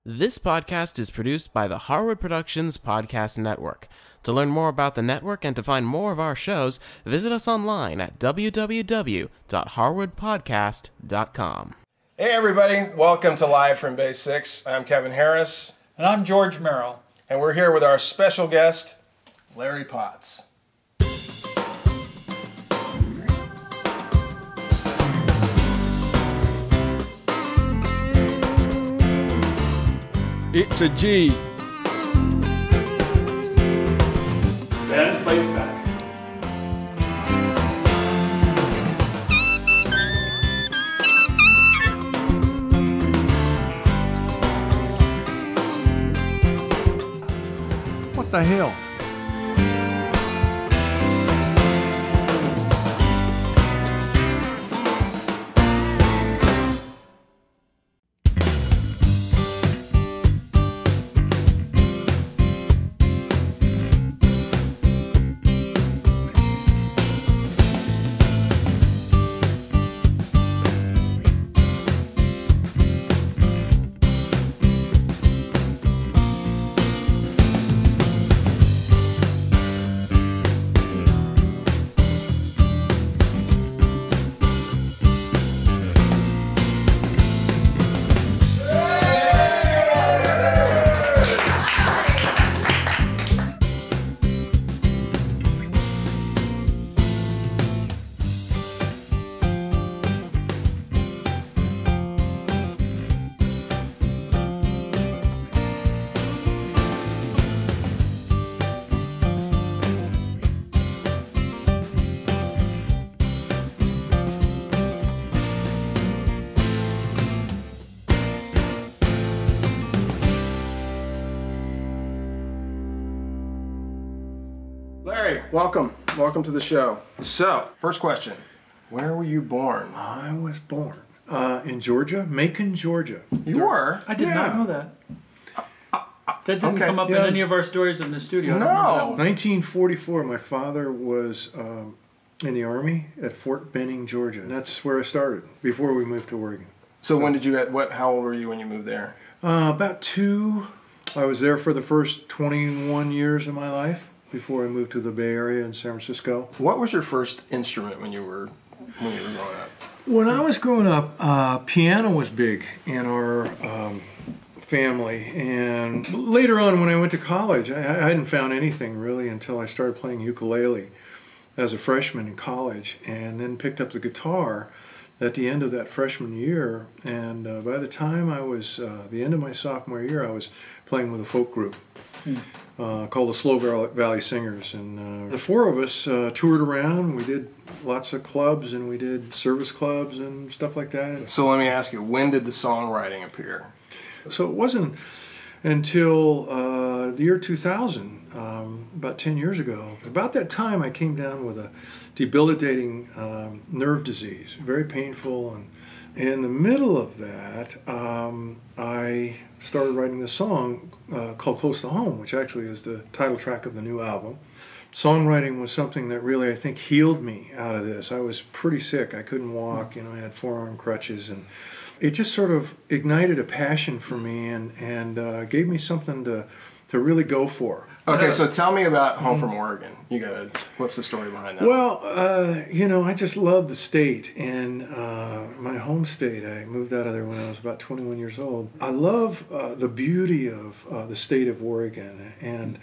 This podcast is produced by the Harwood Productions Podcast Network. To learn more about the network and to find more of our shows, visit us online at www.harwoodpodcast.com. Hey everybody, welcome to Live from Bay 6. I'm Kevin Harris. And I'm George Merrill. And we're here with our special guest, Larry Potts. It's a G. Ben fights back. What the hell? Larry, welcome. Welcome to the show. So, first question. Where were you born? I was born in Georgia, Macon, Georgia. You were? I did not know that. That didn't come up in any of our stories in the studio. No. 1944, my father was in the Army at Fort Benning, Georgia. And that's where I started, before we moved to Oregon. So when did you get, how old were you when you moved there? About 2. I was there for the first 21 years of my life, before I moved to the Bay Area in San Francisco. What was your first instrument when you were growing up? When I was growing up, piano was big in our family, and later on when I went to college, I hadn't found anything really until I started playing ukulele as a freshman in college, and then picked up the guitar at the end of that freshman year, and by the time I was the end of my sophomore year, I was playing with a folk group called the Slow Valley Singers, and the four of us toured around. We did lots of clubs, and we did service clubs and stuff like that. So let me ask you, when did the songwriting appear? So it wasn't until the year 2000, about 10 years ago. About that time, I came down with a debilitating nerve disease, very painful, and in the middle of that, I started writing this song called Close to Home, which actually is the title track of the new album. Songwriting was something that really, I think, healed me out of this. I was pretty sick. I couldn't walk, I had forearm crutches, and it just sort of ignited a passion for me and gave me something to really go for. Okay, so tell me about Home from Oregon. What's the story behind that? Well, I just love the state, and my home state. I moved out of there when I was about 21 years old. I love the beauty of the state of Oregon and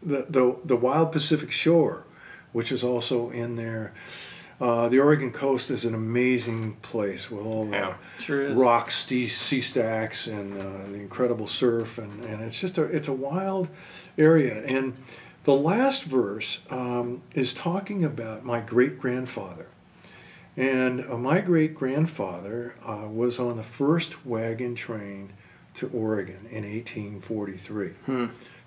the wild Pacific shore, which is also in there. The Oregon coast is an amazing place with all the rocks, sea stacks, and the incredible surf, and it's just it's a wild area. And the last verse is talking about my great-grandfather. And my great-grandfather was on the first wagon train to Oregon in 1843.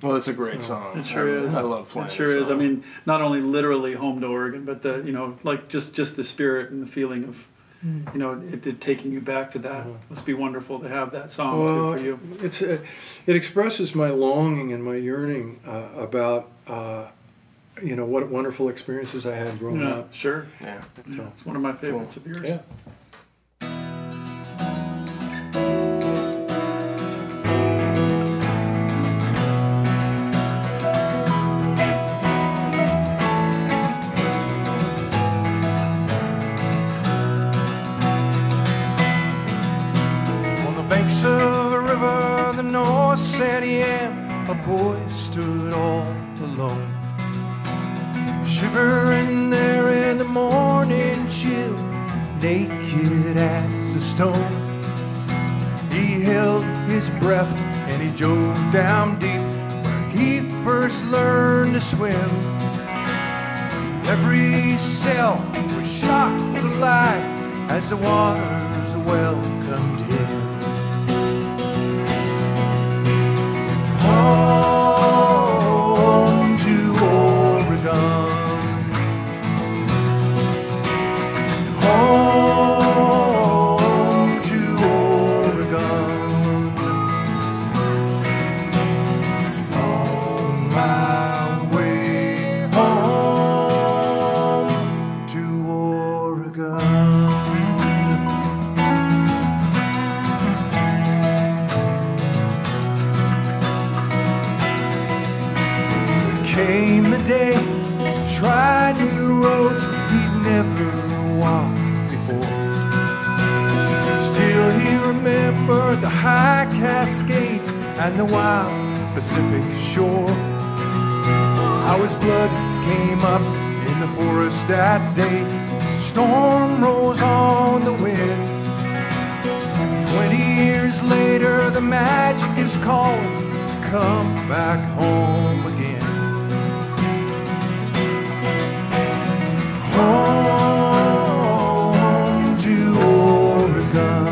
Well, it's a great song. It sure is. I love playing it. Sure this is. song. I mean, not only literally home to Oregon, but like just the spirit and the feeling of, it taking you back to that. Must be wonderful to have that song for you. It expresses my longing and my yearning about what wonderful experiences I had growing up. Sure. Yeah. So, it's one of my favorites of yours. Yeah. banks of a river, the North San Am, a boy stood all alone, shivering there in the morning chill, naked as a stone. He held his breath and he dove down deep where he first learned to swim. Every cell was shocked to life as the waters welcomed him. Home to Oregon. Home to Oregon. On my way home to Oregon. Came a day to try new roads he'd never walked before. Still he remembered the high Cascades and the wild Pacific shore. How his blood came up in the forest that day as the storm rose on the wind. 20 years later the magic is calling, come back home again. Home to Oregon.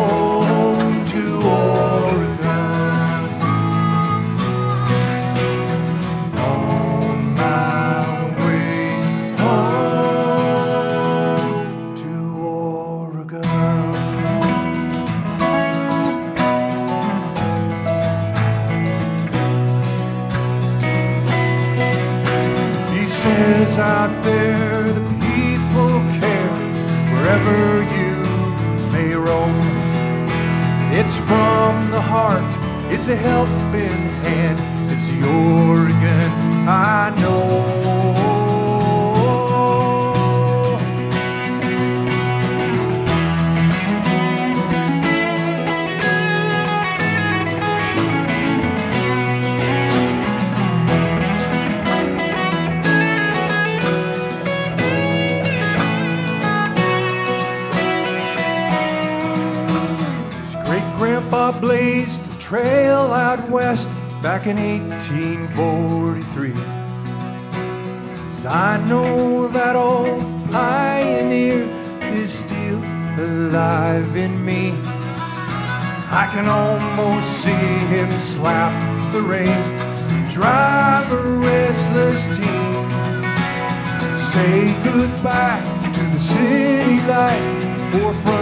Home to Oregon. On my way home to Oregon. Says out there the people care wherever you may roam. It's from the heart, it's a helping hand, it's the Oregon I know. Grandpa blazed a trail out west back in 1843. Says, I know that old pioneer is still alive in me. I can almost see him slap the reins, drive a restless team, say goodbye to the city life, for from